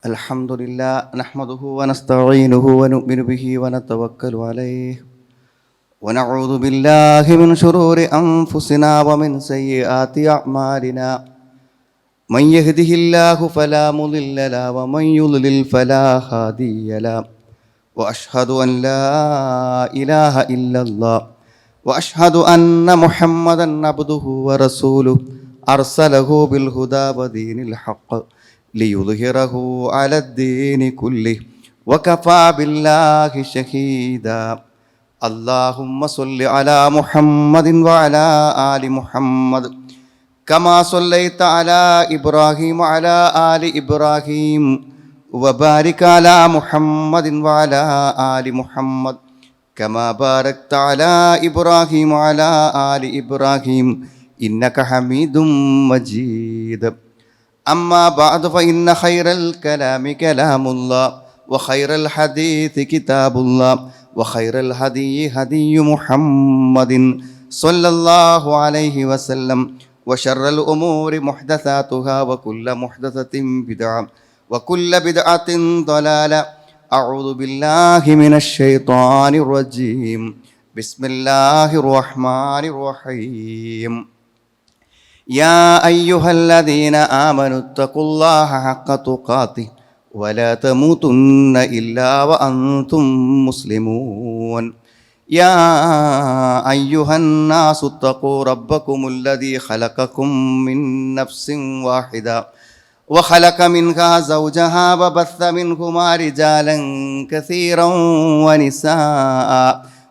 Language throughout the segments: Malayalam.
الحمد لله نحمده ونستعينه ونؤمن به ونتوكل عليه ونعوذ بالله من شرور أنفسنا ومن سيئات أعمالنا من يهده الله فلا مضل له ومن يضلل فلا هادي له وأشهد أن لا إله إلا الله وأشهد أن محمدا عبده ورسوله أرسله بالهدى ودين الحق ليظهره على الدين كله وكفى بالله شهيدا اللهم صل على محمد وعلى آل محمد كما صليت على إبراهيم وعلى آل إبراهيم وبارك على محمد وعلى آل محمد كما باركت على إبراهيم وعلى آل إبراهيم إنك حميد مجيد أما بعد فإن خير الكلام كلام الله وخير الحديث كتاب الله وخير الهدي هدي محمد صلى الله عليه وسلم وشر الأمور محدثاتها وكل محدثة بدعة وكل بدعة ضلالة أعوذ بالله من الشيطان الرجيم بسم الله الرحمن الرحيم يا أيها الذين آمنوا اتقوا الله حق تقاته ولا تموتن إلا وأنتم مسلمون يا أيها الناس اتقوا ربكم الذي خلقكم من نفس واحدة وخلق منها زوجها وبث منهما رجالا كثيرا ونساء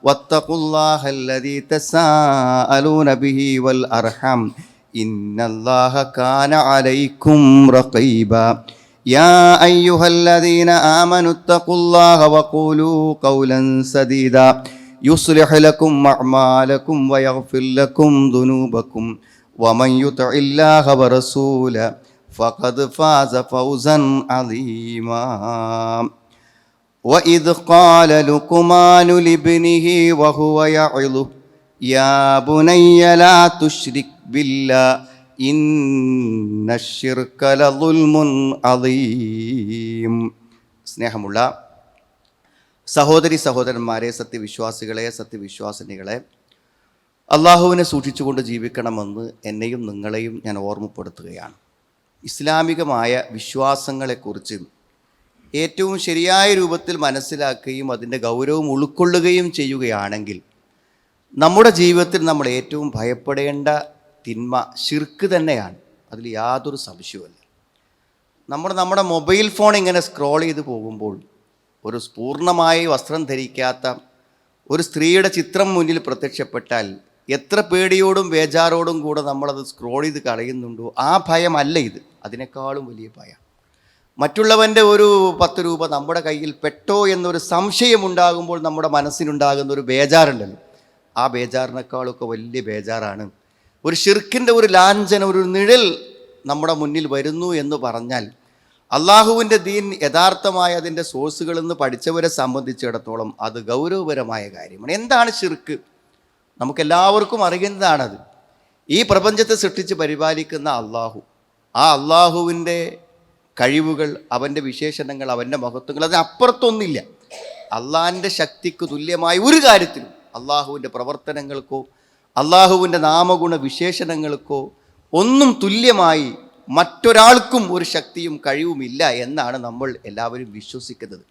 واتقوا الله الذي تساءلون به والأرحام إن الله كان عليكم رقيبا يا أيها الذين آمنوا اتقوا الله وقولوا قولا سديدا يصلح لكم أعمالكم ويغفر لكم ذنوبكم ومن يطع الله ورسوله فقد فاز فوزا عظيما وإذ قال لقمان لابنه وهو يعظه يا بني لا تشرك بالله إن الشرك لظلم عظيم. സ്നേഹമുള്ള സഹോദരി സഹോദരന്മാരെ, സത്യവിശ്വാസികളെ, സത്യവിശ്വാസിനികളെ, അള്ളാഹുവിനെ സൂക്ഷിച്ചുകൊണ്ട് ജീവിക്കണമെന്ന് എന്നെയും നിങ്ങളെയും ഞാൻ ഓർമ്മപ്പെടുത്തുകയാണ്. ഇസ്ലാമികമായ വിശ്വാസങ്ങളെക്കുറിച്ച് ഏറ്റവും ശരിയായ രൂപത്തിൽ മനസ്സിലാക്കുകയും അതിൻ്റെ ഗൗരവം ഉൾക്കൊള്ളുകയും ചെയ്യുകയാണെങ്കിൽ നമ്മുടെ ജീവിതത്തിൽ നമ്മൾ ഏറ്റവും ഭയപ്പെടേണ്ട തിന്മ ശിർക്ക് തന്നെയാണ്. അതിൽ യാതൊരു സംശയവുമില്ല. നമ്മുടെ മൊബൈൽ ഫോൺ ഇങ്ങനെ സ്ക്രോൾ ചെയ്ത് പോകുമ്പോൾ ഒരു പൂർണ്ണമായി വസ്ത്രം ധരിക്കാത്ത ഒരു സ്ത്രീയുടെ ചിത്രം മുന്നിൽ പ്രത്യക്ഷപ്പെട്ടാൽ എത്ര പേടിയോടും ബേജാറോടും കൂടെ നമ്മളത് സ്ക്രോൾ ചെയ്ത് കളയുന്നുണ്ടോ, ആ ഭയമല്ല ഇത്. അതിനേക്കാളും വലിയ ഭയം മറ്റുള്ളവൻ്റെ ഒരു 10 രൂപ നമ്മുടെ കയ്യിൽ പെട്ടോ എന്നൊരു സംശയമുണ്ടാകുമ്പോൾ നമ്മുടെ മനസ്സിനുണ്ടാകുന്ന ഒരു ബേജാറുണ്ടല്ലോ, ആ ബേജാറിനേക്കാളൊക്കെ വലിയ ബേജാറാണ് ഒരു ശിർക്കിൻ്റെ ഒരു ലാഞ്ചന, ഒരു നിഴൽ നമ്മുടെ മുന്നിൽ വരുന്നു എന്ന് പറഞ്ഞാൽ അള്ളാഹുവിൻ്റെ ദീൻ യഥാർത്ഥമായ അതിൻ്റെ സോഴ്സുകളിൽ നിന്ന് പഠിച്ചവരെ സംബന്ധിച്ചിടത്തോളം അത് ഗൗരവപരമായ കാര്യമാണ്. എന്താണ് ശിർക്ക്? നമുക്കെല്ലാവർക്കും അറിയുന്നതാണത്. ഈ പ്രപഞ്ചത്തെ സൃഷ്ടിച്ച് പരിപാലിക്കുന്ന അള്ളാഹു, ആ അള്ളാഹുവിൻ്റെ കഴിവുകൾ, അവൻ്റെ വിശേഷണങ്ങൾ, അവൻ്റെ മഹത്വങ്ങൾ, അതിനപ്പുറത്തൊന്നില്ല. അള്ളാഹിൻ്റെ ശക്തിക്ക് തുല്യമായ ഒരു കാര്യത്തിലും അള്ളാഹുവിൻ്റെ പ്രവർത്തനങ്ങൾക്കോ അള്ളാഹുവിൻ്റെ നാമഗുണ വിശേഷണങ്ങൾക്കോ ഒന്നും തുല്യമായി മറ്റൊരാൾക്കും ഒരു ശക്തിയും കഴിവുമില്ല എന്നാണ് നമ്മൾ എല്ലാവരും വിശ്വസിക്കുന്നത്.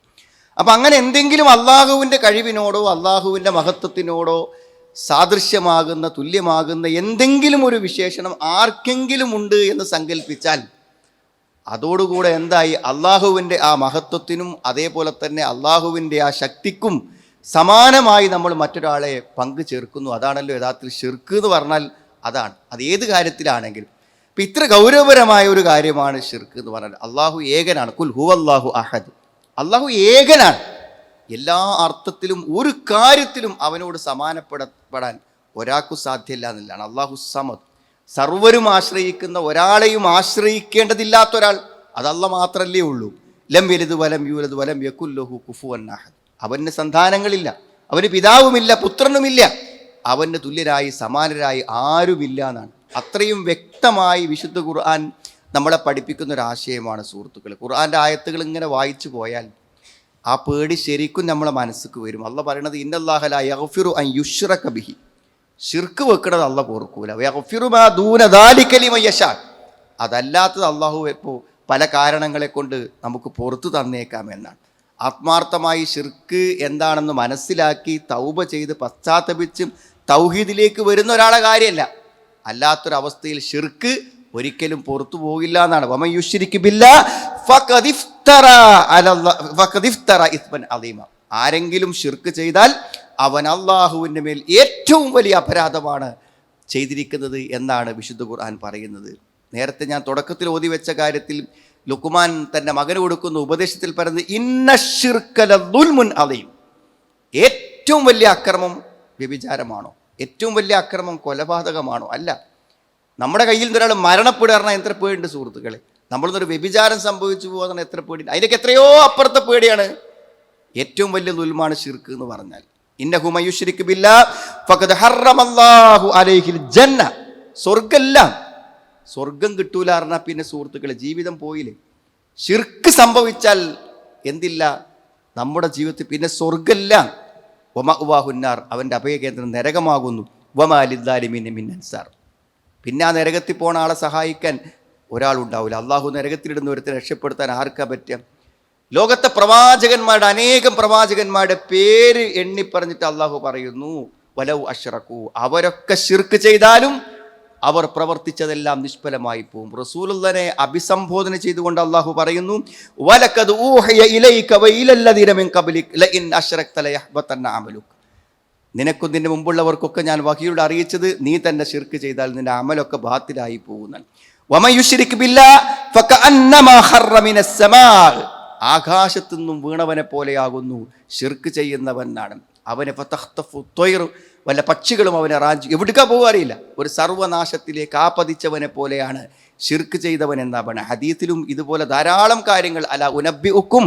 അപ്പം അങ്ങനെ എന്തെങ്കിലും അള്ളാഹുവിൻ്റെ കഴിവിനോടോ അള്ളാഹുവിൻ്റെ മഹത്വത്തിനോടോ സാദൃശ്യമാകുന്ന, തുല്യമാകുന്ന എന്തെങ്കിലും ഒരു വിശേഷണം ആർക്കെങ്കിലും ഉണ്ട് എന്ന് സങ്കല്പിച്ചാൽ അതോടുകൂടെ എന്തായി? അള്ളാഹുവിൻ്റെ ആ മഹത്വത്തിനും അതേപോലെ തന്നെ അള്ളാഹുവിൻ്റെ ആ ശക്തിക്കും സമാനമായി നമ്മൾ മറ്റൊരാളെ പങ്കു ചേർക്കുന്നു. അതാണല്ലോ യഥാർത്ഥത്തിൽ ശിർക്ക് എന്ന് പറഞ്ഞാൽ. അതാണ് അത് ഏത് കാര്യത്തിലാണെങ്കിലും. ഇപ്പം ഇത്ര ഗൗരവപരമായ ഒരു കാര്യമാണ് ശിർക്ക് എന്ന് പറഞ്ഞാൽ. അള്ളാഹു ഏകനാണ്. കുൽ ഹുവല്ലാഹു അഹദ്. അള്ളാഹു ഏകനാണ്. എല്ലാ അർത്ഥത്തിലും ഒരു കാര്യത്തിലും അവനോട് സമാനപ്പെടാൻ ഒരാൾക്കും സാധ്യമല്ല എന്നുള്ളതാണ്. അള്ളാഹു സമദ്, സർവരും ആശ്രയിക്കുന്ന, ഒരാളെയും ആശ്രയിക്കേണ്ടതില്ലാത്ത ഒരാൾ, അത് അള്ളാഹ് മാത്രമല്ലേ ഉള്ളൂ. ലം യലിദ് വലം യൂലദ് വലം യകുൽ ലഹു കുഫുവൻ അഹദ്. അവന് സന്താനങ്ങളില്ല, അവന് പിതാവുമില്ല, പുത്രനുമില്ല, അവന് തുല്യരായി സമാനരായി ആരുമില്ല എന്നാണ്. അത്രയും വ്യക്തമായി വിശുദ്ധ ഖുർആൻ നമ്മളെ പഠിപ്പിക്കുന്ന ഒരു ആശയമാണ് സുഹൃത്തുക്കൾ. ഖുർആൻ്റെ ആയത്തുകൾ ഇങ്ങനെ വായിച്ചു പോയാൽ ആ പേടി ശരിക്കും നമ്മളെ മനസ്സിക്ക് വരും. അള്ളാഹ് പറയണത് ഇന്നല്ലാഹ ലാ യഗ്ഫിറു അൻ യുശ്റക ബിഹി, ശിർക്ക് വെക്കണത് അള്ളാഹ് പൊറുക്കൂല. യഗ്ഫിറു മാ ദൂന ദാലിക ലിമൻ യശാ, അതല്ലാത്തത് അള്ളാഹു ഇപ്പോൾ പല കാരണങ്ങളെ കൊണ്ട് നമുക്ക് പുറത്തു തന്നേക്കാം എന്നാണ്. ആത്മാർത്ഥമായി ശിർക്ക് എന്താണെന്ന് മനസ്സിലാക്കി തൗബ ചെയ്ത് പശ്ചാത്തപിച്ച് തൗഹീദിലേക്ക് വരുന്ന ഒരാളെ കാര്യമല്ല. അല്ലാത്തൊരവസ്ഥയിൽ ശിർക്ക് ഒരിക്കലും പുറത്തു പോകില്ല എന്നാണ്. വമൻ യുശ്രിക് ബില്ലാഹ് ഫഖദ് ഇഫ്തറ ഇസ്മൻ അദീമ, ആരെങ്കിലും ശിർക്ക് ചെയ്താൽ അവൻ അള്ളാഹുവിൻ്റെ മേൽ ഏറ്റവും വലിയ അപരാധമാണ് ചെയ്തിരിക്കുന്നത് എന്നാണ് വിശുദ്ധ ഖുർആൻ പറയുന്നത്. നേരത്തെ ഞാൻ തുടക്കത്തിൽ ഓതി വെച്ച കാര്യത്തിൽ ലുക്മാൻ തൻ്റെ മകന് കൊടുക്കുന്ന ഉപദേശത്തിൽ പറയുന്നത് ഇന്ന ശിർക ലദുൽമുൻ അദീം, ഏറ്റവും വലിയ അക്രമം വ്യഭിചാരമാണോ? ഏറ്റവും വലിയ അക്രമം കൊലപാതകമാണോ? അല്ല. നമ്മുടെ കയ്യിൽ നിന്ന് ഒരാൾ മരണപ്പെടുക പറഞ്ഞാൽ എത്ര പേടിയുണ്ട് സുഹൃത്തുക്കളെ. നമ്മളിന്നൊരു വ്യഭിചാരം സംഭവിച്ചു പോകുന്ന എത്ര പേടിയുണ്ട്. അതിനൊക്കെ എത്രയോ അപ്പുറത്തെ പേടിയാണ്. ഏറ്റവും വലിയ ദുൽമാണ് ശിർക്ക് എന്ന് പറഞ്ഞാൽ. ഇന്നഹു മൻ യുശ്രിക് ബില്ലാഹ് ഫഖദ് ഹറമല്ലാഹു അലൈഹിൽ ജന്ന, സ്വർഗം കിട്ടൂല പറഞ്ഞാൽ പിന്നെ സുഹൃത്തുക്കളെ ജീവിതം പോയില്ലേ. ശിർക്ക് സംഭവിച്ചാൽ എന്തില്ല, നമ്മുടെ ജീവിതത്തിൽ പിന്നെ സ്വർഗമില്ല. വമഅ്വാഹുന്നാർ, അവൻ്റെ അഭയകേന്ദ്രം നരകമാകുന്നു. വമാ ലിദ്ദാലിമീന മിൻ അൻസാർ, പിന്നെ ആ നരകത്തിൽ പോണ ആളെ സഹായിക്കാൻ ഒരാളുണ്ടാവില്ല. അള്ളാഹു നരകത്തിലിടുന്ന ഒരുത്തരെ രക്ഷപ്പെടുത്താൻ ആർക്കാ പറ്റുക? ലോകത്തെ പ്രവാചകന്മാരുടെ അനേകം പ്രവാചകന്മാരുടെ പേര് എണ്ണി പറഞ്ഞിട്ട് അള്ളാഹു പറയുന്നു വലൗ അശ്റകൂ, അവരൊക്കെ ശിർക്ക് ചെയ്താലും അവർ പ്രവർത്തിച്ചതെല്ലാം നിഷ്ഫലമായി പോകും. റസൂലുള്ളാഹിനെ അഭിസംബോധന ചെയ്തുകൊണ്ട് അള്ളാഹു പറയുന്നു വലഖദ് ഊഹിയ ഇലൈക വഇലല്ലദീന മിൻ ഖബ്ലിക ലഇൻ അശ്റക്ത ലയഹ്ബതന്ന അമലുക, നിനക്കും നിന്റെ മുമ്പുള്ളവർക്കൊക്കെ ഞാൻ വഹിയിലൂടെ അറിയിച്ചത് നീ തന്നെ ശിർക്ക് ചെയ്താൽ നിന്റെ അമലൊക്കെ ബാത്തിലായി പോകുന്നതാണ്. വമൻ യുശ്രിക് ബില്ലാഹ് ഫകഅന്നമാ ഖറ മിനസ് സമാ, ആകാശത്തു നിന്നും വീണവനെ പോലെയാകുന്നു ശിർക്ക് ചെയ്യുന്നവനാണ്. അവനെ ഫതഖ്തഫു ത്വയ്ർ, വല്ല പക്ഷികളും അവനെ റാഞ്ചി എവിടേക്കാ പോകുക അറിയില്ല. ഒരു സർവനാശത്തിലേക്ക് ആപതിച്ചവനെ പോലെയാണ് ശിർക്ക് ചെയ്തവൻ എന്നാ പറഞ്ഞ. ഹദീസിലും ഇതുപോലെ ധാരാളം കാര്യങ്ങൾ. അലാ ഉനബ്ബിഉക്കും,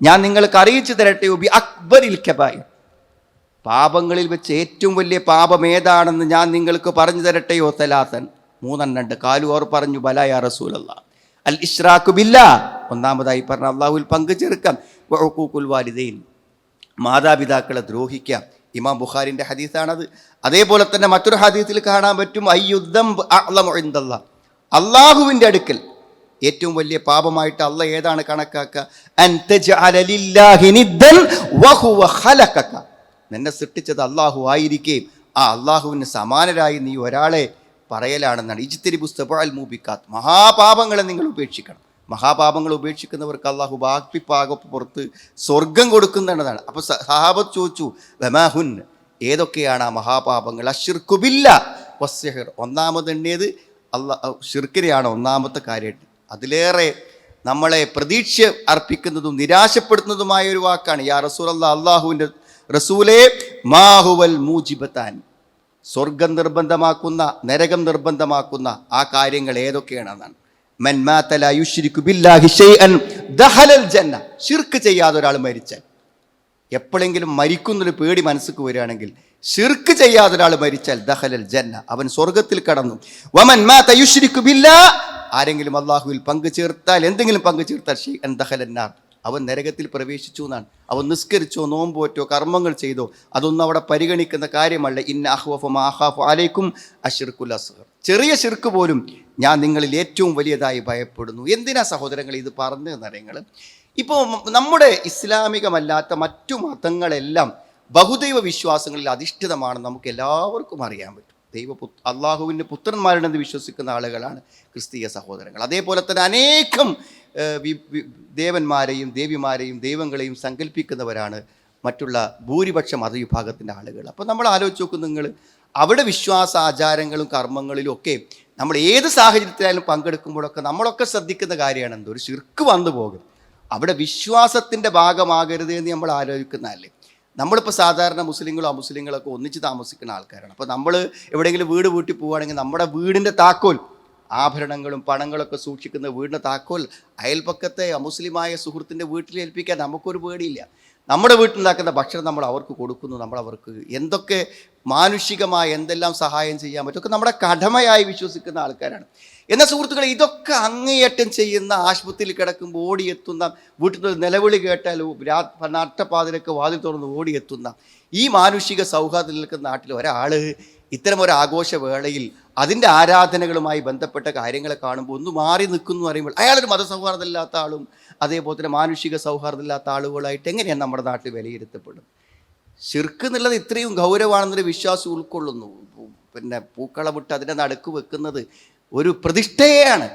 ഞാൻ നിങ്ങൾക്ക് അറിയിച്ചു തരട്ടെ, ബി അക്ബറിൽ കബായിർ, പാപങ്ങളിൽ വെച്ച് ഏറ്റവും വലിയ പാപം ഏതാണെന്ന് ഞാൻ നിങ്ങൾക്ക് പറഞ്ഞു തരട്ടെയോ? തലാസൻ, മൂന്നെണ്ണുണ്ട്. കാലു അവർ പറഞ്ഞു ബലാ യാ റസൂലല്ലാഹ്. അൽ ഇശ്റാഖു ബില്ലാഹ്, ഒന്നാമതായി പറഞ്ഞ അള്ളാഹുവിൽ പങ്കു ചേർക്കാം. വഉഖൂഖുൽ വാലിദൈൻ, മാതാപിതാക്കളെ ദ്രോഹിക്കാം. ഇമാം ബുഖാരിൻ്റെ ഹദീസാണത്. അതേപോലെ തന്നെ മറ്റൊരു ഹദീസിൽ കാണാൻ പറ്റും അയ്യുദ്ദംബ് അഅ്ളമു ഇൻദല്ലാഹ്, അള്ളാഹുവിൻ്റെ അടുക്കൽ ഏറ്റവും വലിയ പാപമായിട്ട് അള്ളാഹ് ഏതാണ് കണക്കാക്കുക? അൻ തജ്അല ലില്ലാഹി നിദ്ദൻ വഹുവ ഖലഖക, നിന്നെ സൃഷ്ടിച്ചത് അള്ളാഹു ആയിരിക്കുകയും ആ അള്ളാഹുവിന് സമാനരായി നീ ഒരാളെ പറയലാണെന്നാണ്. ഇജ്തനിബു സബഅൽ മൂബിക്കാത്ത്, മഹാപാപങ്ങളെ നിങ്ങൾ ഉപേക്ഷിക്കണം. മഹാപാപങ്ങൾ ഉപേക്ഷിക്കുന്നവർക്ക് അള്ളാഹു ബാക്കി പാകപ്പ് പുറത്ത് സ്വർഗം കൊടുക്കുന്നതാണ്. അപ്പോൾ സഹാബത്ത് ചോദിച്ചു വമാഹുൻ, ഏതൊക്കെയാണ് ആ മഹാപാപങ്ങൾ? അശ്ശിർക്കു ബില്ലാഹ് വസ്സിഹ്ർ, ഒന്നാമത് എണ്ണിയത് ഷിർക്കിനെയാണ് ഒന്നാമത്തെ കാര്യമായിട്ട്. അതിലേറെ നമ്മളെ പ്രതീക്ഷ അർപ്പിക്കുന്നതും നിരാശപ്പെടുത്തുന്നതുമായ ഒരു വാക്കാണ് യാ റസൂലല്ലാഹ്, അള്ളാഹുവിൻ്റെ റസൂലേ, മാഹുവൽ മൂജിബത്താൻ, സ്വർഗം നിർബന്ധമാക്കുന്ന നരകം നിർബന്ധമാക്കുന്ന ആ കാര്യങ്ങൾ ഏതൊക്കെയാണെന്നാണ്. മൻ മാത ലാ യുശ്രികു ബില്ലാഹി ഷൈഅൻ ദഖലൽ ജന്ന, ശിർക്ക് ചെയ്യാതെ ഒരാൾ മരിച്ചാൽ, എപ്പോഴെങ്കിലും മരിക്കുന്നൊരു പേടി മനസ്സിക്ക് വരികയാണെങ്കിൽ ശിർക്ക് ചെയ്യാതെ ഒരാൾ മരിച്ചാൽ ദഖലൽ ജന്ന, അവൻ സ്വർഗത്തിൽ കടന്നു. വമൻ മാത യുശ്രികു ബില്ലാഹ്, ആരെങ്കിലും അള്ളാഹുവിൽ പങ്കു ചേർത്താൽ, എന്തെങ്കിലും പങ്കു ചേർത്താൽ ഷൈഅൻ ദഖലൻ നാർ, അവൻ നരകത്തിൽ പ്രവേശിച്ചു എന്നാണ്. അവൻ നിസ്കരിച്ചോ നോമ്പോറ്റോ കർമ്മങ്ങൾ ചെയ്തോ അതൊന്നും അവിടെ പരിഗണിക്കുന്ന കാര്യമല്ല. ഇന്ന അഖ്വഫ മാ അഖാഫു അലൈക്കും അശ്ശിർക്കുൽ അസ്ഗർ, ചെറിയ ശിർക്ക് പോലും ഞാൻ നിങ്ങളിൽ ഏറ്റവും വലിയതായി ഭയപ്പെടുന്നു. എന്തിനാ സഹോദരങ്ങൾ ഇത് പറഞ്ഞു എന്നറിയങ്ങൾ? ഇപ്പോൾ നമ്മുടെ ഇസ്ലാമികമല്ലാത്ത മറ്റു മതങ്ങളെല്ലാം ബഹുദൈവ വിശ്വാസങ്ങളിൽ അധിഷ്ഠിതമാണ്, നമുക്ക് എല്ലാവർക്കും അറിയാൻ പറ്റും. അള്ളാഹുവിൻ്റെ പുത്രന്മാരുണ്ടെന്ന് വിശ്വസിക്കുന്ന ആളുകളാണ് ക്രിസ്തീയ സഹോദരങ്ങൾ. അതേപോലെ തന്നെ അനേകം ദേവന്മാരെയും ദേവിമാരെയും ദൈവങ്ങളെയും സങ്കല്പിക്കുന്നവരാണ് മറ്റുള്ള ഭൂരിപക്ഷ മതവിഭാഗത്തിൻ്റെ ആളുകൾ. അപ്പോൾ നമ്മൾ ആലോചിച്ച് നോക്കും, നിങ്ങൾ അവിടെ വിശ്വാസ ആചാരങ്ങളും കർമ്മങ്ങളിലും ഒക്കെ നമ്മൾ ഏത് സാഹചര്യത്തിലായാലും പങ്കെടുക്കുമ്പോഴൊക്കെ നമ്മളൊക്കെ ശ്രദ്ധിക്കുന്ന കാര്യമാണ് എന്തോ ഒരു ശിർക്ക് വന്നു പോകും. അവിടെ വിശ്വാസത്തിൻ്റെ ഭാഗമാകരുത് എന്ന് നമ്മൾ ആലോചിക്കുന്നതല്ലേ. നമ്മളിപ്പോൾ സാധാരണ മുസ്ലിങ്ങളോ അമുസ്ലിങ്ങളൊക്കെ ഒന്നിച്ച് താമസിക്കുന്ന ആൾക്കാരാണ്. അപ്പോൾ നമ്മൾ എവിടെയെങ്കിലും വീട് പൂട്ടി പോവുകയാണെങ്കിൽ നമ്മുടെ വീടിൻ്റെ താക്കോൽ ആഭരണങ്ങളും പണങ്ങളൊക്കെ സൂക്ഷിക്കുന്ന വീടിൻ്റെ താക്കോൽ അയൽപക്കത്തെ അമുസ്ലിമായ സുഹൃത്തിൻ്റെ വീട്ടിൽ ഏൽപ്പിക്കാൻ നമുക്കൊരു പേടിയില്ല. നമ്മുടെ വീട്ടിലുണ്ടാക്കുന്ന ഭക്ഷണം നമ്മൾ അവർക്ക് കൊടുക്കുന്നു, നമ്മൾ അവർക്ക് എന്തൊക്കെ മാനുഷികമായ എന്തെല്ലാം സഹായം ചെയ്യാൻ പറ്റുമൊക്കെ നമ്മുടെ കടമയായി വിശ്വസിക്കുന്ന ആൾക്കാരാണ്. എന്നാൽ സുഹൃത്തുക്കളെ, ഇതൊക്കെ അങ്ങേയറ്റം ചെയ്യുന്ന, ആശുപത്രിയിൽ കിടക്കുമ്പോൾ ഓടിയെത്തുന്ന, വീട്ടിൽ നിന്ന് നിലവിളി കേട്ടാൽ നട്ടപ്പാതിലൊക്കെ വാതിൽ തുറന്ന് ഓടിയെത്തുന്ന ഈ മാനുഷിക സൗഹാർദ്ദം നിൽക്കുന്ന നാട്ടിൽ ഒരാൾ ഇത്തരമൊരു ആഘോഷവേളയിൽ അതിൻ്റെ ആരാധനകളുമായി ബന്ധപ്പെട്ട കാര്യങ്ങളെ കാണുമ്പോൾ ഒന്ന് മാറി നിൽക്കുന്നു പറയുമ്പോൾ അയാളൊരു മതസൗഹാർദ്ദമില്ലാത്ത ആളും അതേപോലെ തന്നെ മാനുഷിക സൗഹാർദ്ദമില്ലാത്ത ആളുകളായിട്ട് എങ്ങനെയാണ് നമ്മുടെ നാട്ടിൽ വിലയിരുത്തപ്പെടുന്നത്? ശിർക്ക് എന്നുള്ളത് ഇത്രയും ഗൗരവമാണെന്നൊരു വിശ്വാസം ഉൾക്കൊള്ളുന്നു. പിന്നെ പൂക്കളമിട്ട് അതിൻ്റെ നടുക്ക് വെക്കുന്നത് ഒരു പ്രതിഷ്ഠയാണ്,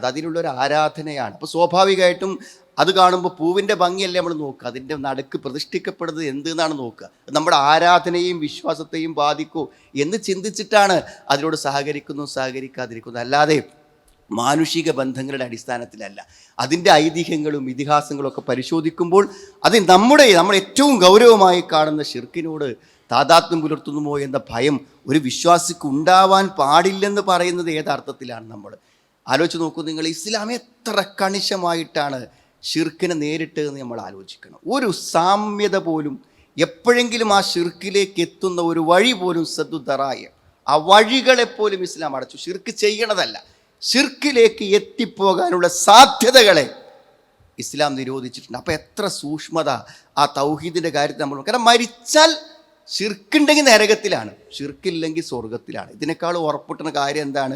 അതിനുള്ളൊരു ആരാധനയാണ്. അപ്പോൾ സ്വാഭാവികമായിട്ടും അത് കാണുമ്പോൾ പൂവിൻ്റെ ഭംഗിയല്ലേ നമ്മൾ നോക്കുക, അതിൻ്റെ നടുക്ക് പ്രതിഷ്ഠിക്കപ്പെടുന്നത് എന്തെന്നാണ് നോക്കുക. നമ്മുടെ ആരാധനയെയും വിശ്വാസത്തെയും ബാധിക്കൂ എന്ന് ചിന്തിച്ചിട്ടാണ് അതിനോട് സഹകരിക്കാതിരിക്കുന്നത്, അല്ലാതെ മാനുഷിക ബന്ധങ്ങളുടെ അടിസ്ഥാനത്തിലല്ല. അതിൻ്റെ ഐതിഹ്യങ്ങളും ഇതിഹാസങ്ങളും ഒക്കെ പരിശോധിക്കുമ്പോൾ അത് നമ്മൾ ഏറ്റവും ഗൗരവമായി കാണുന്ന ശിർക്കിനോട് താദാത്മ്യം പുലർത്തുന്നുമോ എന്ന ഭയം ഒരു വിശ്വാസിക്ക് ഉണ്ടാവാൻ പാടില്ലെന്ന് പറയുന്നത് ഏതർത്ഥത്തിലാണ്? നമ്മൾ ആലോചിച്ച് നോക്കൂ നിങ്ങൾ, ഇസ്ലാം എത്ര കണിശമായിട്ടാണ് ഷിർക്കിനെ നേരിട്ട് എന്ന് നമ്മൾ ആലോചിക്കണം. ഒരു സാമ്യത പോലും, എപ്പോഴെങ്കിലും ആ ഷിർക്കിലേക്ക് എത്തുന്ന ഒരു വഴി പോലും സദ്ദുദറായ ആ വഴികളെപ്പോലും ഇസ്ലാം അടച്ചു. ഷിർക്ക് ചെയ്യണതല്ല, ഷിർക്കിലേക്ക് എത്തിപ്പോകാനുള്ള സാധ്യതകളെ ഇസ്ലാം നിരോധിച്ചിട്ടുണ്ട്. അപ്പോൾ എത്ര സൂക്ഷ്മത ആ തൗഹീദിൻ്റെ കാര്യത്തിൽ നമ്മൾ, കാരണം മരിച്ചാൽ ഷിർക്കുണ്ടെങ്കിൽ നരകത്തിലാണ്, ഷിർക്കില്ലെങ്കിൽ സ്വർഗത്തിലാണ്. ഇതിനേക്കാൾ ഉറപ്പിട്ടുന്ന കാര്യം എന്താണ്?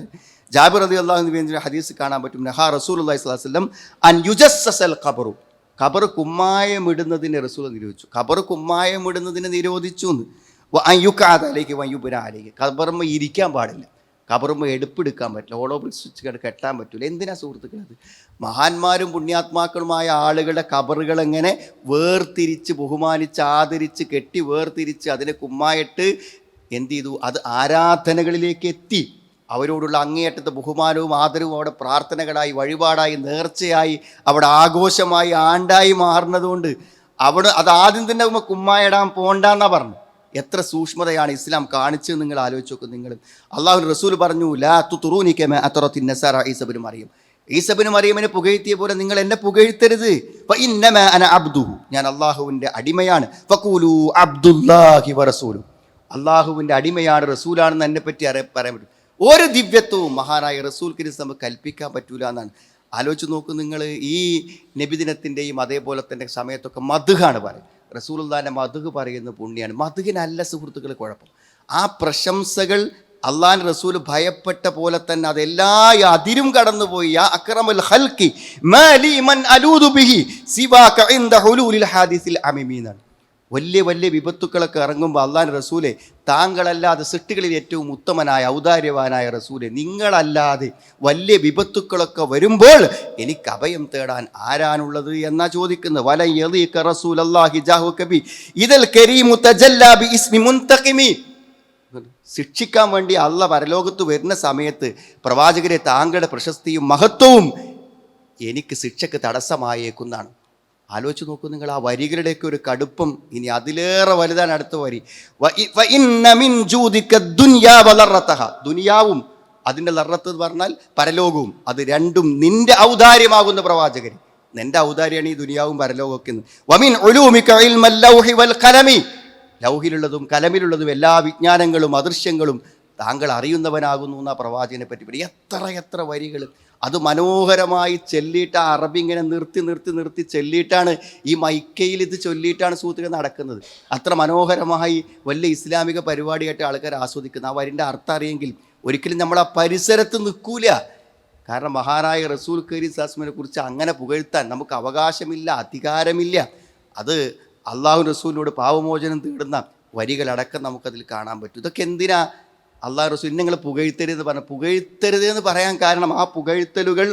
ജാബിർ റളിയല്ലാഹു അൻഹു ഹദീസ് കാണാൻ പറ്റും, നഹാ റസൂലുള്ളാഹി സ്വല്ലല്ലാഹു അലൈഹി വസല്ലം അൻ യുജസ്സസൽ ഖബറു, ഖബർ കുമ്മായമിടുന്നതിനെ റസൂൽ നിരോധിച്ചു. ഖബർ കുമ്മായമിടുന്നതിനെ നിരോധിച്ചു എന്ന്. അൻ യുഖഅദ അലൈഹി വ യുബ്ന അലൈഹി, ഖബറുമ്മ ഇരിക്കാൻ പാടില്ല, ഖബറുമ്മ എടുപ്പെടുക്കാൻ പറ്റില്ല, ഓളോബിൾ സ്വിച്ച് കെട്ടാൻ പറ്റില്ല. എന്തിനാ സുഹൃത്തുക്കൾ അത്? മഹാന്മാരും പുണ്യാത്മാക്കളുമായ ആളുകളുടെ ഖബറുകൾ എങ്ങനെ വേർതിരിച്ച് ബഹുമാനിച്ച് ആദരിച്ച് കെട്ടി വേർതിരിച്ച് അതിനെ കുമ്മായിട്ട് എന്ത് ചെയ്തു? അത് ആരാധനകളിലേക്ക് എത്തി. അവരോടുള്ള അങ്ങേയറ്റത്തെ ബഹുമാനവും ആദരവും അവിടെ പ്രാർത്ഥനകളായി, വഴിപാടായി, നേർച്ചയായി, അവിടെ ആഘോഷമായി, ആണ്ടായി മാറുന്നതുകൊണ്ട് അവിടെ അത് ആദ്യം തന്നെ കുമ്മായിടാൻ പോണ്ടെന്നാണ് പറഞ്ഞു. എത്ര സൂക്ഷ്മതയാണ് ഇസ്ലാം കാണിച്ചത് നിങ്ങൾ ആലോചിച്ച് നോക്കും. നിങ്ങൾ അള്ളാഹു റസൂൽ പറഞ്ഞു, ലാ തുറൂനി കമാ അത്റത്തിൻ നസാറ ഈസ ഇബ്നു മറിയം, ഈസ ഇബ്നു മറിയമിനെ പുകഴ്ത്തിയ പോലെ നിങ്ങൾ എന്നെ പുകഴ്ത്തരുത്. ഫഇന്നമാ അന അബ്ദുഹു, ഞാൻ അള്ളാഹുവിൻ്റെ അടിമയാണ്. ഫഖൂലു അബ്ദുല്ലാഹി വറസൂലു, അള്ളാഹുവിൻ്റെ അടിമയാണ് റസൂലാണെന്ന് എന്നെ പറ്റി പറയാൻ പറ്റും. ഒരു ദിവ്യത്വവും മഹാനായ റസൂൽക്ക് നമുക്ക് കൽപ്പിക്കാൻ പറ്റൂല എന്നാണ്. ആലോചിച്ച് നോക്കും നിങ്ങൾ, ഈ നബിദിനത്തിൻ്റെയും അതേപോലെ തന്നെ സമയത്തൊക്കെ മദ്ഹാണ് പറയും. റസൂലുള്ളാഹിൻ്റെ മദ്ഹ് പറയുന്ന പുണ്യാണ്. മദ്ഹിനല്ല സുഹൃത്തുക്കൾ കുഴപ്പം, ആ പ്രശംസകൾ അള്ളാഹുവിൻ്റെ റസൂൽ ഭയപ്പെട്ട പോലെ തന്നെ അതെല്ലാ അതിരും കടന്നുപോയി. യാ അക്രമൽ ഖൽഖി മാ ലി മൻ അലൂദു ബിഹി സിവാക ഇൻദ ഹുലൂലിൽ ഹാദിസിൽ അമിമീനാണ്. വലിയ വലിയ വിപത്തുക്കളൊക്കെ ഇറങ്ങുമ്പോൾ അള്ളാഹുവിൻ്റെ റസൂലെ, താങ്കളല്ലാതെ സൃഷ്ടികളിൽ ഏറ്റവും ഉത്തമനായ ഔദാര്യവാനായ റസൂലെ, നിങ്ങളല്ലാതെ വലിയ വിപത്തുക്കളൊക്കെ വരുമ്പോൾ എനിക്ക് അഭയം തേടാൻ ആരാനുള്ളത് എന്നാ ചോദിക്കുന്നത്. വലൻ യളീക റസൂലല്ലാഹി ജാഹു കബി ഇദൽ കരീമു തജല്ലാ ബി ഇസ്മി മുൻതഖിമി, ശിക്ഷിക്കാൻ വേണ്ടി അള്ളാഹ് പരലോകത്ത് വരുന്ന സമയത്ത് പ്രവാചകരെ താങ്കളുടെ പ്രശസ്തിയും മഹത്വവും എനിക്ക് ശിക്ഷയ്ക്ക് തടസ്സമായേക്കുന്നതാണ്. ആലോചിച്ച് നോക്കൂ നിങ്ങൾ, ആ വരികളുടെയൊക്കെ ഒരു കടുപ്പം ഇനി അതിലേറെ വലുതാണ് അടുത്ത വരി. ദുനിയാവും അതിൻ്റെ ലറത്ത് എന്ന് പറഞ്ഞാൽ പരലോകവും, അത് രണ്ടും നിന്റെ ഔദാര്യമാകുന്ന പ്രവാചകൻ, നിന്റെ ഔദാര്യമാണ് ഈ ദുനിയാവും പരലോകമൊക്കെ. വമിൻ ഉലൂമിക ഇൽമൽ ലൗഹി വൽ ഖലമി, ലൗഹിലുള്ളതും കലമിലുള്ളതും എല്ലാ വിജ്ഞാനങ്ങളും അദൃശ്യങ്ങളും താങ്കൾ അറിയുന്നവനാകുന്നു എന്നാ പ്രവാചകനെ പറ്റി പറയും. എത്ര എത്ര വരികൾ അത് മനോഹരമായി ചൊല്ലിയിട്ട്, അറബി ഇങ്ങനെ നിർത്തി ചൊല്ലിയിട്ടാണ് ഈ മൈക്കയിൽ ഇത് ചൊല്ലിയിട്ടാണ് സുഹൃത്തുക്കൾ നടക്കുന്നത്. അത്ര മനോഹരമായി വലിയ ഇസ്ലാമിക പരിപാടിയായിട്ട് ആൾക്കാർ ആസ്വദിക്കുന്നത്. ആ വരിൻ്റെ അർത്ഥം അറിയെങ്കിൽ ഒരിക്കലും നമ്മൾ ആ പരിസരത്ത് നിൽക്കൂല. കാരണം മഹാനായ റസൂൽ കരീം സാസ്മിനെ കുറിച്ച് അങ്ങനെ പുകഴ്ത്താൻ നമുക്ക് അവകാശമില്ല, അധികാരമില്ല. അത് അള്ളാഹു റസൂലിനോട് പാവമോചനം തേടുന്ന വരികളടക്കം നമുക്കതിൽ കാണാൻ പറ്റും. ഇതൊക്കെ എന്തിനാ അള്ളാഹു റസൂൽ നിങ്ങൾ പുകഴ്ത്തരുത് എന്ന് പറയാൻ കാരണം, ആ പുകഴ്ത്തലുകൾ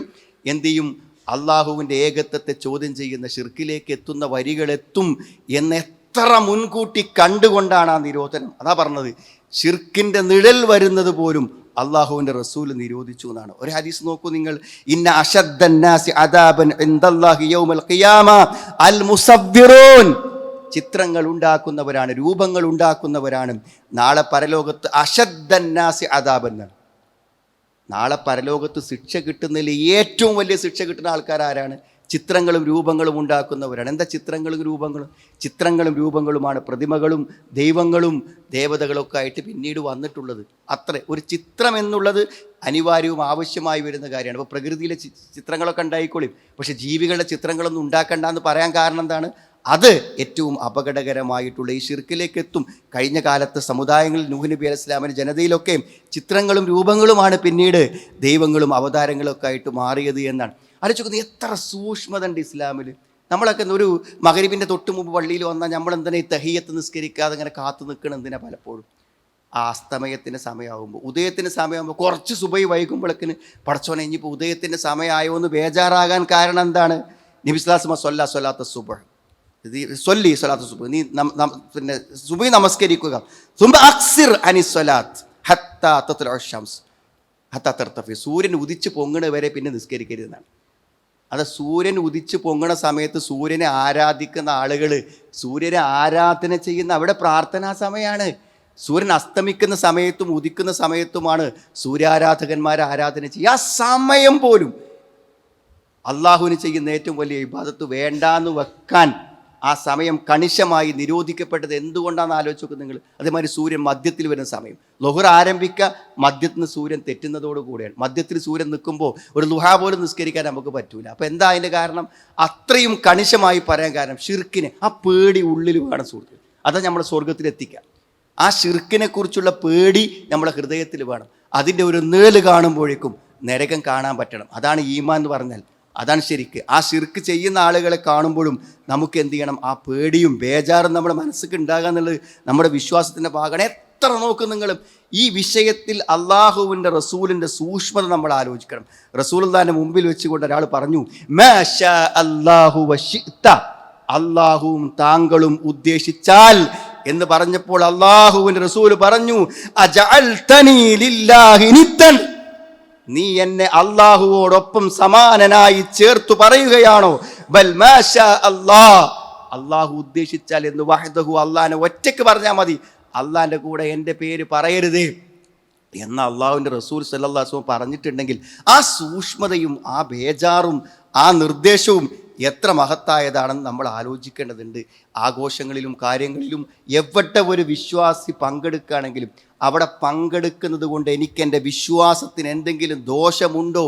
എന്ത് ചെയ്യും? അള്ളാഹുവിൻ്റെ ഏകത്വത്തെ ചോദ്യം ചെയ്യുന്ന ഷിർക്കിലേക്ക് എത്തുന്ന വരികളെത്തും എന്ന് എത്ര മുൻകൂട്ടി കണ്ടുകൊണ്ടാണ് ആ നിരോധനം. അതാ പറഞ്ഞത്, ഷിർക്കിൻ്റെ നിഴൽ വരുന്നത് പോലും അള്ളാഹുവിൻ്റെ റസൂൽ നിരോധിച്ചു എന്നാണ്. ഒരു ഹദീസ് നോക്കൂ നിങ്ങൾ, ഇന്ന അശദ്ദന്നാസി അദാബൻ ഇൻദല്ലാഹി യൗമൽ ഖിയാമ അൽ മുസവ്വിറൂൻ, ചിത്രങ്ങൾ ഉണ്ടാക്കുന്നവരാണ്, രൂപങ്ങൾ ഉണ്ടാക്കുന്നവരാണ് നാളെ പരലോകത്ത് അശദ്ദന്നാസി അദാബൻ എന്നാണ്. നാളെ പരലോകത്ത് ശിക്ഷ കിട്ടുന്നതിൽ ഏറ്റവും വലിയ ശിക്ഷ കിട്ടുന്ന ആൾക്കാരാരാണ്? ചിത്രങ്ങളും രൂപങ്ങളും ഉണ്ടാക്കുന്നവരാണ്. എന്താ ചിത്രങ്ങളും രൂപങ്ങളും? ചിത്രങ്ങളും രൂപങ്ങളുമാണ് പ്രതിമകളും ദൈവങ്ങളും ദേവതകളൊക്കെ ആയിട്ട് പിന്നീട് വന്നിട്ടുള്ളത്. അത്ര ഒരു ചിത്രം എന്നുള്ളത് അനിവാര്യവും ആവശ്യമായി വരുന്ന കാര്യമാണ്. അപ്പോൾ പ്രകൃതിയിലെ ചിത്രങ്ങളൊക്കെ ഉണ്ടായിക്കോളും, പക്ഷെ ജീവികളുടെ ചിത്രങ്ങളൊന്നും ഉണ്ടാക്കണ്ട എന്ന് പറയാൻ കാരണം എന്താണ്? അത് ഏറ്റവും അപകടകരമായിട്ടുള്ള ഈ ശിർക്കിലേക്ക് എത്തും. കഴിഞ്ഞ കാലത്തെ സമുദായങ്ങളിൽ നൂഹ് നബി അലൈഹി സ്വലാമിൻ്റെ ജനതയിലൊക്കെ ചിത്രങ്ങളും രൂപങ്ങളുമാണ് പിന്നീട് ദൈവങ്ങളും അവതാരങ്ങളൊക്കെ ആയിട്ട് മാറിയത് എന്നാണ്. ആലോചിക്കുന്നത് എത്ര സൂക്ഷ്മത ഉണ്ട് ഇസ്ലാമിൽ. നമ്മളൊക്കെ ഒരു മഗ്‌രിബിൻ്റെ തൊട്ട് മുമ്പ് പള്ളിയിൽ വന്നാൽ നമ്മളെന്തിനാ ഈ തഹിയ്യത്ത് നിസ്കരിക്കാതെ ഇങ്ങനെ കാത്തു നിൽക്കണം? എന്തിനാ? പലപ്പോഴും ആ അസ്തമയത്തിൻ്റെ സമയമാകുമ്പോൾ, ഉദയത്തിൻ്റെ സമയമാകുമ്പോൾ, കുറച്ച് സുബൈ വൈകുമ്പോഴേക്കിന് പടച്ചോനെ ഇനിയിപ്പോൾ ഉദയത്തിൻ്റെ സമയമായോ എന്ന് ബേജാറാകാൻ കാരണം എന്താണ്? നബി സ്വല്ലല്ലാഹു അലൈഹി വസല്ലം സ്വലാത്ത് സുബ്ഹ് സ്വല്ലി സ്വലാത്ത് സുബ്ഹ്, നീ പിന്നെ സുബൈ നമസ്കരിക്കുക. സുബ്ഹ അക്സിർ അനി സ്വലാത്ത് ഹത്താ തത്ലഉ ശംസ് ഹത്താ തർതഫി, സൂര്യൻ ഉദിച്ച് പൊങ്ങണ വരെ പിന്നെ നിസ്കരിക്കരുതെന്നാണ്. അത് സൂര്യൻ ഉദിച്ച് പൊങ്ങണ സമയത്ത് സൂര്യനെ ആരാധിക്കുന്ന ആളുകൾ, സൂര്യനെ ആരാധന ചെയ്യുന്ന അവിടെ പ്രാർത്ഥനാ സമയമാണ്. സൂര്യൻ അസ്തമിക്കുന്ന സമയത്തും ഉദിക്കുന്ന സമയത്തുമാണ് സൂര്യാരാധകന്മാരെ ആരാധന ചെയ്യുക. ആ സമയം പോലും അള്ളാഹുവിന് ചെയ്യുന്ന ഏറ്റവും വലിയ ഇബാദത്ത് വേണ്ടാന്ന് വെക്കാൻ ആ സമയം കണിശമായി നിരോധിക്കപ്പെട്ടത് എന്തുകൊണ്ടാണെന്ന് ആലോചിച്ച് നോക്കുക നിങ്ങൾ. അതേമാതിരി സൂര്യൻ മധ്യത്തിൽ വരുന്ന സമയം, ളുഹർ ആരംഭിക്കുക മധ്യത്തിൽ നിന്ന് സൂര്യൻ തെറ്റുന്നതോട് കൂടെയാണ്. മധ്യത്തിൽ സൂര്യൻ നിൽക്കുമ്പോൾ ഒരു ലുഹ പോലും നിസ്കരിക്കാൻ നമുക്ക് പറ്റൂല. അപ്പോൾ എന്താ അതിൻ്റെ കാരണം? അത്രയും കണിശമായി പറയാൻ കാരണം ഷിർക്കിനെ ആ പേടി ഉള്ളിൽ വേണം സുഹൃത്തുക്കൾ. അതാ നമ്മളെ സ്വർഗത്തിലെത്തിക്കുക. ആ ഷിർക്കിനെ കുറിച്ചുള്ള പേടി നമ്മളെ ഹൃദയത്തിൽ വേണം. അതിൻ്റെ ഒരു നിഴൽ കാണുമ്പോഴേക്കും നരകം കാണാൻ പറ്റണം. അതാണ് ഈമാൻ എന്ന് പറഞ്ഞാൽ. അതാണ് ശരിക്ക്. ആ ശിർക്ക് ചെയ്യുന്ന ആളുകളെ കാണുമ്പോഴും നമുക്ക് എന്ത് ചെയ്യണം? ആ പേടിയും ബേജാറും നമ്മുടെ മനസ്സിലേക്ക് ഉണ്ടാകുക എന്നുള്ളത് നമ്മുടെ വിശ്വാസത്തിൻ്റെ ഭാഗമാണ്. എത്ര നോക്കും നിങ്ങളും ഈ വിഷയത്തിൽ അള്ളാഹുവിൻ്റെ റസൂലിൻ്റെ സൂക്ഷ്മത നമ്മൾ ആലോചിക്കണം. റസൂലുള്ളാഹിന്റെ മുമ്പിൽ വെച്ചുകൊണ്ട് ഒരാൾ പറഞ്ഞു, മാഷാ അല്ലാഹു വശിഅ്ത, അള്ളാഹുവും താങ്കളും ഉദ്ദേശിച്ചാൽ എന്ന് പറഞ്ഞപ്പോൾ അള്ളാഹുവിൻ്റെ റസൂൽ പറഞ്ഞു, അജഅൽതനീ ലില്ലാഹി നിദ്ദൻ, നീ എന്നെ അള്ളാഹുവോടൊപ്പം സമാനനായി ചേർത്തു പറയുകയാണോ? ബൽ മാഷാ അല്ലാഹ്, അള്ളാഹു ഉദ്ദേശിച്ചാൽ എന്ന് വഹ്ദഹു, അള്ളാഹിനെ ഒറ്റയ്ക്ക് പറഞ്ഞാൽ മതി, അള്ളാഹിൻ്റെ കൂടെ എൻ്റെ പേര് പറയരുതേ എന്ന് അള്ളാഹുവിൻ്റെ റസൂൽ സല്ലല്ലാഹു അലൈഹി വസല്ലം പറഞ്ഞിട്ടുണ്ടെങ്കിൽ ആ സൂക്ഷ്മതയും ആ ബേജാറും ആ നിർദ്ദേശവും എത്ര മഹത്തായതാണെന്ന് നമ്മൾ ആലോചിക്കേണ്ടതുണ്ട്. ആഘോഷങ്ങളിലും കാര്യങ്ങളിലും എവിടെ ഒരു വിശ്വാസി പങ്കെടുക്കുകയാണെങ്കിലും അവിടെ പങ്കെടുക്കുന്നത് കൊണ്ട് എനിക്കെൻ്റെ വിശ്വാസത്തിന് എന്തെങ്കിലും ദോഷമുണ്ടോ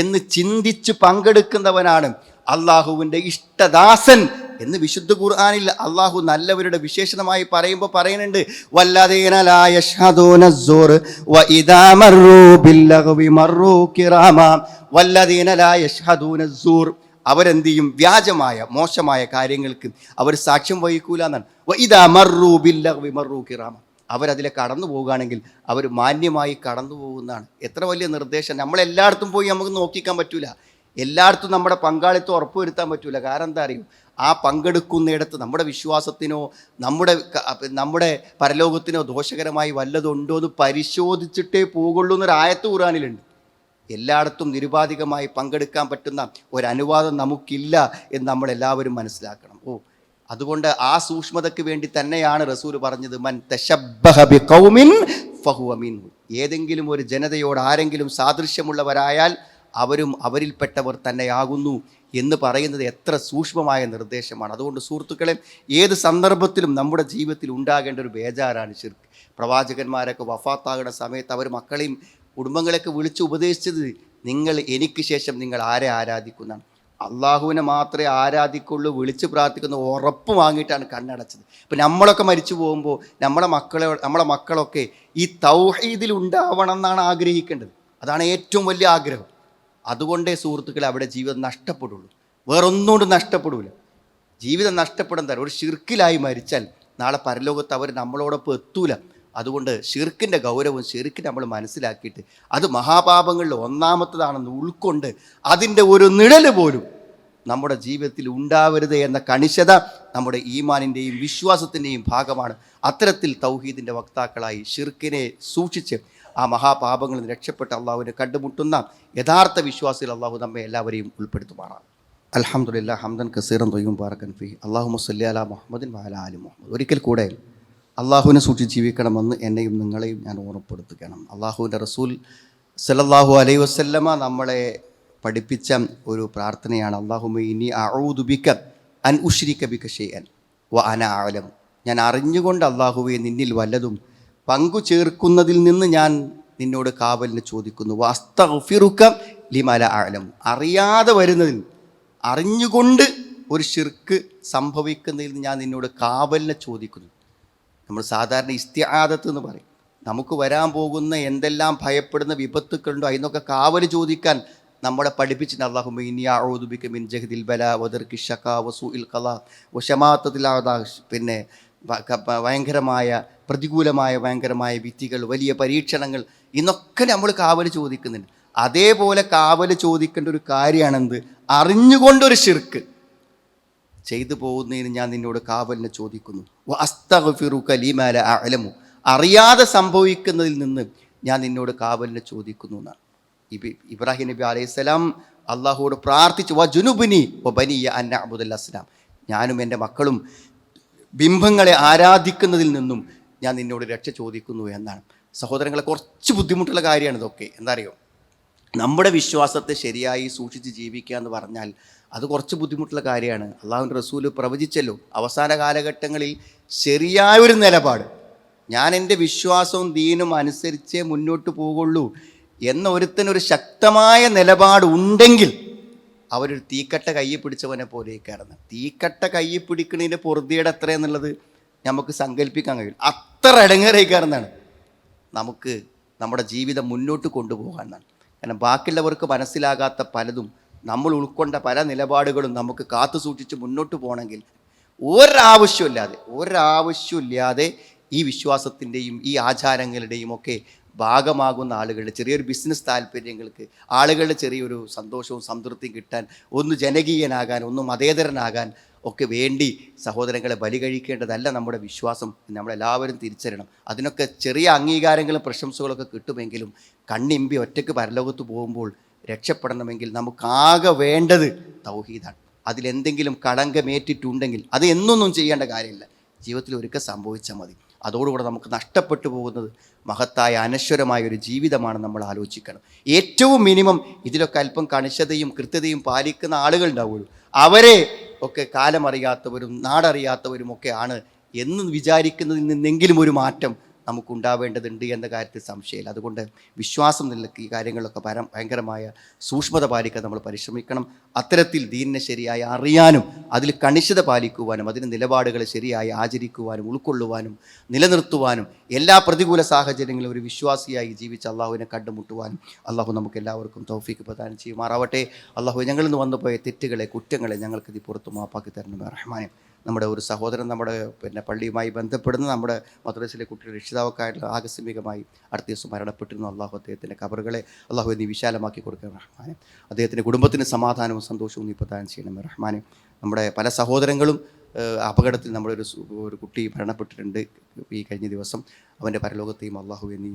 എന്ന് ചിന്തിച്ച് പങ്കെടുക്കുന്നവനാണ് അള്ളാഹുവിൻ്റെ ഇഷ്ടദാസൻ എന്ന് വിശുദ്ധ ഖുർആനിൽ അള്ളാഹു നല്ലവരുടെ വിശേഷണമായി പറയുമ്പോൾ പറയുന്നുണ്ട്, വല്ലദീന ലാ യശ്ഹദൂന അസ്സൂർ വഇദാ മർറൂ ബില്ലഗ്വി മർറൂ കിറാമാ, വല്ലദീന ലാ യശ്ഹദൂന അസ്സൂർ, അവരെന്ത് ചെയ്യും? വ്യാജമായ മോശമായ കാര്യങ്ങൾക്ക് അവർ സാക്ഷ്യം വഹിക്കൂല എന്നാണ്. വഇദാ മർറൂ ബില്ലഗ്വി മർറൂ കിറാമാ, അവരതിലെ കടന്നു പോവുകയാണെങ്കിൽ അവർ മാന്യമായി കടന്നു പോകുന്നതാണ്. എത്ര വലിയ നിർദ്ദേശം! നമ്മളെല്ലായിടത്തും പോയി നമുക്ക് നോക്കിക്കാൻ പറ്റൂല, എല്ലായിടത്തും നമ്മുടെ പങ്കാളിത്തം ഉറപ്പുവരുത്താൻ പറ്റൂല. കാരണം എന്താ അറിയും? ആ പങ്കെടുക്കുന്നിടത്ത് നമ്മുടെ വിശ്വാസത്തിനോ നമ്മുടെ പരലോകത്തിനോ ദോഷകരമായി വല്ലതുണ്ടോ എന്ന് പരിശോധിച്ചിട്ടേ പോകുള്ളൂ എന്നൊരു ആയത്ത് ഖുർആനിലുണ്ട്. എല്ലായിടത്തും നിരുപാധികമായി പങ്കെടുക്കാൻ പറ്റുന്ന ഒരനുവാദം നമുക്കില്ല എന്ന് നമ്മളെല്ലാവരും മനസ്സിലാക്കണം. അതുകൊണ്ട് ആ സൂക്ഷ്മതയ്ക്ക് വേണ്ടി തന്നെയാണ് റസൂൽ പറഞ്ഞത്, മൻ തശബ്ബഹ ബിഖൗമിൻ ഫഹുവ മിൻഹു, ഏതെങ്കിലും ഒരു ജനതയോട് ആരെങ്കിലും സാദൃശ്യമുള്ളവരായാൽ അവരും അവരിൽപ്പെട്ടവർ തന്നെയാകുന്നു എന്ന് പറയുന്നത് എത്ര സൂക്ഷ്മമായ നിർദ്ദേശമാണ്. അതുകൊണ്ട് സുഹൃത്തുക്കളെ, ഏത് സന്ദർഭത്തിലും നമ്മുടെ ജീവിതത്തിൽ ഉണ്ടാകേണ്ട ഒരു ബേജാറാണ് ശിർക്ക്. പ്രവാചകന്മാരൊക്കെ വഫാത്താകുന്ന സമയത്ത് അവർ മക്കളെയും കുടുംബങ്ങളെയൊക്കെ വിളിച്ച് ഉപദേശിച്ചത്, നിങ്ങൾ എനിക്ക് ശേഷം നിങ്ങൾ ആരെ ആരാധിക്കുന്നതാണ്? അള്ളാഹുവിനെ മാത്രമേ ആരാധിക്കുള്ളൂ, വിളിച്ച് പ്രാർത്ഥിക്കുന്ന ഉറപ്പ് വാങ്ങിയിട്ടാണ് കണ്ണടച്ചത്. ഇപ്പം നമ്മളൊക്കെ മരിച്ചു പോകുമ്പോൾ നമ്മളെ മക്കളൊക്കെ ഈ തൗഹീദിൽ ഉണ്ടാവണം എന്നാണ് ആഗ്രഹിക്കേണ്ടത്. അതാണ് ഏറ്റവും വലിയ ആഗ്രഹം. അതുകൊണ്ടേ സുഹൃത്തുക്കളെ അവിടെ ജീവിതം നഷ്ടപ്പെടുള്ളൂ, വേറൊന്നുകൊണ്ട് നഷ്ടപ്പെടില്ല. ജീവിതം നഷ്ടപ്പെടുന്ന ഒരു ശിർക്കിലായി മരിച്ചാൽ നാളെ പരലോകത്ത് അവർ നമ്മളോടൊപ്പം എത്തൂല. അതുകൊണ്ട് ഷിർക്കിൻ്റെ ഗൗരവം ശരിക്കും നമ്മൾ മനസ്സിലാക്കിയിട്ട് അത് മഹാപാപങ്ങളിൽ ഒന്നാമത്തതാണെന്ന് ഉൾക്കൊണ്ട് അതിൻ്റെ ഒരു നിഴൽ പോലും നമ്മുടെ ജീവിതത്തിൽ ഉണ്ടാവരുത് എന്ന കണിശത നമ്മുടെ ഈമാനിൻ്റെയും വിശ്വാസത്തിൻ്റെയും ഭാഗമാണ്. അത്തരത്തിൽ തൗഹീദിൻ്റെ വക്താക്കളായി ഷിർക്കിനെ സൂക്ഷിച്ച് ആ മഹാപാപങ്ങളിൽ രക്ഷപ്പെട്ട് അള്ളാഹുവിനെ കണ്ടുമുട്ടുന്ന യഥാർത്ഥ വിശ്വാസികൾ അള്ളാഹു നമ്മെ എല്ലാവരെയും ഉൾപ്പെടുത്തുമാറാണ്. അൽഹംദുലില്ലാഹ് ഹംദൻ കസീറൻ ത്വയ്യിബൻ ബാറകൻ ഫീഹി അല്ലാഹുമ്മ സ്വല്ലി അലാ മുഹമ്മദിൻ വഅലാ ആലി മുഹമ്മദ്. ഒരിക്കൽ കൂടെ അള്ളാഹുവിനെ സൂക്ഷിച്ച് ജീവിക്കണമെന്ന് എന്നെയും നിങ്ങളെയും ഞാൻ ഓർമ്മപ്പെടുത്തുകയാണ്. അള്ളാഹുവിൻ്റെ റസൂൽ സല്ലല്ലാഹു അലൈഹി വസല്ലമ നമ്മളെ പഠിപ്പിച്ച ഒരു പ്രാർത്ഥനയാണ് അല്ലാഹുമ്മ ഇന്നി അഊദു ബിക അൻ ഉശ്രിക ബിക ഷൈഅൻ വ അന അഅലം. ഞാൻ അറിഞ്ഞുകൊണ്ട് അല്ലാഹുവേ നിന്നിൽ വല്ലതും പങ്കു ചേർക്കുന്നതിൽ നിന്ന് ഞാൻ നിന്നോട് കാവലിന് ചോദിക്കുന്നു. വ അസ്തഗ്ഫിറുക ലിമാ ലാ അഅലം. അറിയാതെ വരുന്നതിൽ, അറിഞ്ഞുകൊണ്ട് ഒരു ശിർക്ക് സംഭവിക്കുന്നതിൽ നിന്ന് ഞാൻ നിന്നോട് കാവലിനെ ചോദിക്കുന്നു. നമ്മൾ സാധാരണ ഇസ്തിആദത്ത് എന്ന് പറയും. നമുക്ക് വരാൻ പോകുന്ന എന്തെല്ലാം ഭയപ്പെടുന്ന വിപത്തുക്കളുണ്ടോ അതിനൊക്കെ കാവൽ ചോദിക്കാൻ നമ്മളെ പഠിപ്പിച്ചിട്ടുണ്ട്. അല്ലാഹുമ്മ ഇന്നി അഊദു ബിക മിൻ ജഹദിൽ ബലാ വദർക്കി ശഖാ വസൂഇൽ ഖലാ വശമാത്തതിൽ അദാ. പിന്നെ ഭയങ്കരമായ പ്രതികൂലമായ ഭയങ്കരമായ വിധികൾ, വലിയ പരീക്ഷണങ്ങൾ, ഇന്നൊക്കെ നമ്മൾ കാവൽ ചോദിക്കുന്നുണ്ട്. അതേപോലെ കാവൽ ചോദിക്കേണ്ട ഒരു കാര്യമാണെന്ത്? അറിഞ്ഞുകൊണ്ടൊരു ശിർക്ക് ചെയ്തു പോകുന്നതിന് ഞാൻ നിന്നോട് കാവലിനെ ചോദിക്കുന്നു. വ അസ്തഗ്ഫിറുക ലിമാ ലാ അഅലമു. അറിയാതെ സംഭവിക്കുന്നതിൽ നിന്ന് ഞാൻ നിന്നോട് കാവലിനെ ചോദിക്കുന്നു എന്നാണ്. ഇബ്രാഹിം നബി അലൈഹിസ്സലാം അള്ളാഹുവോട് പ്രാർത്ഥിച്ചു, വ ജുനുബ്നി വ ബനിയ അൻ നഅ്ബുദൽ അസ്നാം. ഞാനും എൻ്റെ മക്കളും ബിംബങ്ങളെ ആരാധിക്കുന്നതിൽ നിന്നും ഞാൻ നിന്നോട് രക്ഷ ചോദിക്കുന്നു എന്നാണ്. സഹോദരങ്ങളെ, കുറച്ച് ബുദ്ധിമുട്ടുള്ള കാര്യമാണ് ഇതൊക്കെ. എന്താ അറിയോ, നമ്മുടെ വിശ്വാസത്തെ ശരിയായി സൂക്ഷിച്ച് ജീവിക്കുക എന്ന് പറഞ്ഞാൽ അത് കുറച്ച് ബുദ്ധിമുട്ടുള്ള കാര്യമാണ്. അള്ളാഹുവിൻ്റെ റസൂല് പ്രവചിച്ചല്ലോ, അവസാന കാലഘട്ടങ്ങളിൽ ശരിയായൊരു നിലപാട്, ഞാൻ എൻ്റെ വിശ്വാസവും ദീനും അനുസരിച്ചേ മുന്നോട്ട് പോകുള്ളൂ എന്ന ഒരുത്തനൊരു ശക്തമായ നിലപാട് ഉണ്ടെങ്കിൽ അവരൊരു തീക്കട്ട കയ്യിൽ പിടിച്ചവനെ പോലെയൊക്കെയായിരുന്നു. തീക്കട്ട കയ്യിൽ പിടിക്കുന്നതിൻ്റെ പൊറുതിയുടെ എത്രയെന്നുള്ളത് നമുക്ക് സങ്കല്പിക്കാൻ കഴിയും. അത്ര ഇടങ്ങേറേക്കാരെന്നാണ് നമുക്ക് നമ്മുടെ ജീവിതം മുന്നോട്ട് കൊണ്ടുപോകാമെന്നാണ്. കാരണം ബാക്കിയുള്ളവർക്ക് മനസ്സിലാകാത്ത പലതും, നമ്മൾ ഉൾക്കൊണ്ട പല നിലപാടുകളും നമുക്ക് കാത്തു സൂക്ഷിച്ച് മുന്നോട്ട് പോകണമെങ്കിൽ ഒരാവശ്യമില്ലാതെ ഈ വിശ്വാസത്തിൻ്റെയും ഈ ആചാരങ്ങളുടെയും ഒക്കെ ഭാഗമാകുന്ന ആളുകളുടെ ചെറിയൊരു ബിസിനസ് താല്പര്യങ്ങൾക്ക്, ആളുകളുടെ ചെറിയൊരു സന്തോഷവും സംതൃപ്തിയും കിട്ടാൻ, ഒന്ന് ജനകീയനാകാൻ, ഒന്ന് മതേതരനാകാൻ ഒക്കെ വേണ്ടി സഹോദരങ്ങളെ ബലി കഴിക്കേണ്ടതല്ല നമ്മുടെ വിശ്വാസം. നമ്മളെല്ലാവരും തിരിച്ചറിയണം. അതിനൊക്കെ ചെറിയ അംഗീകാരങ്ങളും പ്രശംസകളൊക്കെ കിട്ടുമെങ്കിലും കണ്ണിമ്പി ഒറ്റയ്ക്ക് പരലോകത്ത് പോകുമ്പോൾ രക്ഷപ്പെടണമെങ്കിൽ നമുക്കാകെ വേണ്ടത് തൗഹീദാണ്. അതിലെന്തെങ്കിലും കളങ്കമേറ്റിട്ടുണ്ടെങ്കിൽ അത് എന്നൊന്നും ചെയ്യേണ്ട കാര്യമില്ല, ജീവിതത്തിൽ ഒരിക്കൽ സംഭവിച്ചാൽ മതി. അതോടുകൂടെ നമുക്ക് നഷ്ടപ്പെട്ടു പോകുന്നത് മഹത്തായ അനശ്വരമായ ഒരു ജീവിതമാണ്. നമ്മൾ ആലോചിക്കണം. ഏറ്റവും മിനിമം ഇതിലൊക്കെ അല്പം കണിശതയും കൃത്യതയും പാലിക്കുന്ന ആളുകളുണ്ടാവുള്ളൂ. അവരെ ഒക്കെ കാലമറിയാത്തവരും നാടറിയാത്തവരും ഒക്കെയാണ് എന്ന് വിചാരിക്കുന്നതിൽ നിന്നെങ്കിലും ഒരു മാറ്റം നമുക്കുണ്ടാവേണ്ടതുണ്ട് എന്ന കാര്യത്തിൽ സംശയമില്ല. അതുകൊണ്ട് വിശ്വാസം നിലക്ക് ഈ കാര്യങ്ങളിലൊക്കെ ഭയങ്കരമായ സൂക്ഷ്മത പാലിക്കാൻ നമ്മൾ പരിശ്രമിക്കണം. അത്തരത്തിൽ ദീനിനെ ശരിയായി അറിയാനും അതിൽ കണിശത പാലിക്കുവാനും അതിന് നിലപാടുകൾ ശരിയായി ആചരിക്കുവാനും ഉൾക്കൊള്ളുവാനും നിലനിർത്തുവാനും എല്ലാ പ്രതികൂല സാഹചര്യങ്ങളിലും ഒരു വിശ്വാസിയായി ജീവിച്ച് അള്ളാഹുവിനെ കണ്ടുമുട്ടുവാനും അള്ളാഹു നമുക്ക് എല്ലാവർക്കും തൗഫീക്ക് പ്രദാനം ചെയ്യുമാറാവട്ടെ. അള്ളാഹു ഞങ്ങളിൽ നിന്ന് വന്നുപോയ തെറ്റുകളെ കുറ്റങ്ങളെ ഞങ്ങൾക്കിത് പുറത്ത് മാപ്പാക്കി തരണം റഹ്മാനെ. നമ്മുടെ ഒരു സഹോദരൻ നമ്മുടെ പള്ളിയുമായി ബന്ധപ്പെടുന്ന നമ്മുടെ മദ്രസയിലെ കുട്ടിയുടെ രക്ഷിതാവൊക്കെ ആയിട്ടുള്ള ആകസ്മികമായി അടുത്ത ദിവസം മരണപ്പെട്ടിരുന്നു. അള്ളാഹു അദ്ദേഹത്തിൻ്റെ കബറുകളെ അള്ളാഹു നീ വിശാലമാക്കി കൊടുക്കണം റഹ്മാനെ. അദ്ദേഹത്തിൻ്റെ കുടുംബത്തിന് സമാധാനവും സന്തോഷവും നീ പ്രദാനം ചെയ്യണം റഹ്മാനെ. നമ്മുടെ പല സഹോദരങ്ങളും അപകടത്തിൽ നമ്മുടെ ഒരു കുട്ടി മരണപ്പെട്ടിട്ടുണ്ട് ഈ കഴിഞ്ഞ ദിവസം. അവൻ്റെ പരലോകത്തെയും അള്ളാഹു നീ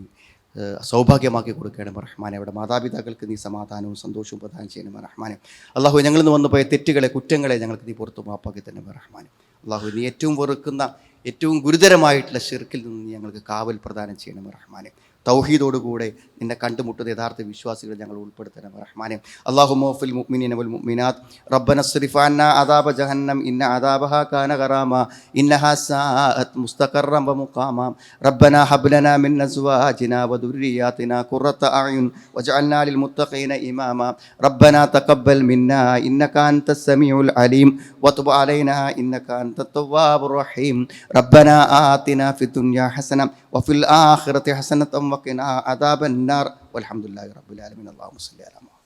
സൗഭാഗ്യമാക്കി കൊടുക്കണം റഹ്മാനെ. അവിടെ മാതാപിതാക്കൾക്ക് നീ സമാധാനവും സന്തോഷവും പ്രദാനം ചെയ്യണം റഹ്മാനെ. അള്ളാഹു ഞങ്ങളിൽ നിന്ന് വന്നുപോയ തെറ്റുകളെ കുറ്റങ്ങളെ ഞങ്ങൾക്ക് നീ പുറത്തു മാപ്പാക്കി തന്നെ റഹ്മാനെ. അള്ളാഹു നീ ഏറ്റവും വെറുക്കുന്ന ഏറ്റവും ഗുരുതരമായിട്ടുള്ള ശിർക്കിൽ നിന്ന് നീ ഞങ്ങൾക്ക് കാവൽ പ്രദാനം ചെയ്യണം റഹ്മാനെ. തൗഹീദോടുകൂടെ നിന്നെ കണ്ടുമുട്ടുന്ന യഥാർത്ഥ വിശ്വാസികളെ ഞങ്ങൾ ഉൾപ്പെടുത്തണം റഹ്മാനെ. അല്ലാഹുമ്മ ഫിൽ മുഅ്മിനീന വൽ മുഅ്മിനാത്ത് റബ്ബന സ്രിഫ് അന്നാ അദാബ ജഹന്നം ഇന്ന അദാബഹാ കാന ഗറാമ ഇന്നഹാ സാഅത് മുസ്തഖറൻ വ മുഖാമ റബ്ബന ഹബ് ലനാ മിൻ അസ്വാജിനാ വ ദുർരിയാതിനാ ഖുറത അയുൻ വജഅൽനാ ലിൽ മുത്തഖീന ഇമാമ റബ്ബന തഖബ്ബൽ മിന്നാ ഇന്നക അൻതസ് സമീഉൽ അലീം വതുബ് അലൈനാ ഇന്നക അൻതത് തവ്വാബുർ റഹീം റബ്ബന ആതിനാ ഫിദ് ദുനിയാ ഹസന വഫിൽ ആഖിറതി ഹസനത വഖിനാ അദാബൻ നാർ വൽഹംദുലില്ലാഹി റബ്ബിൽ ആലമീൻ. അല്ലാഹുമ്മ സ്വല്ലി അലാ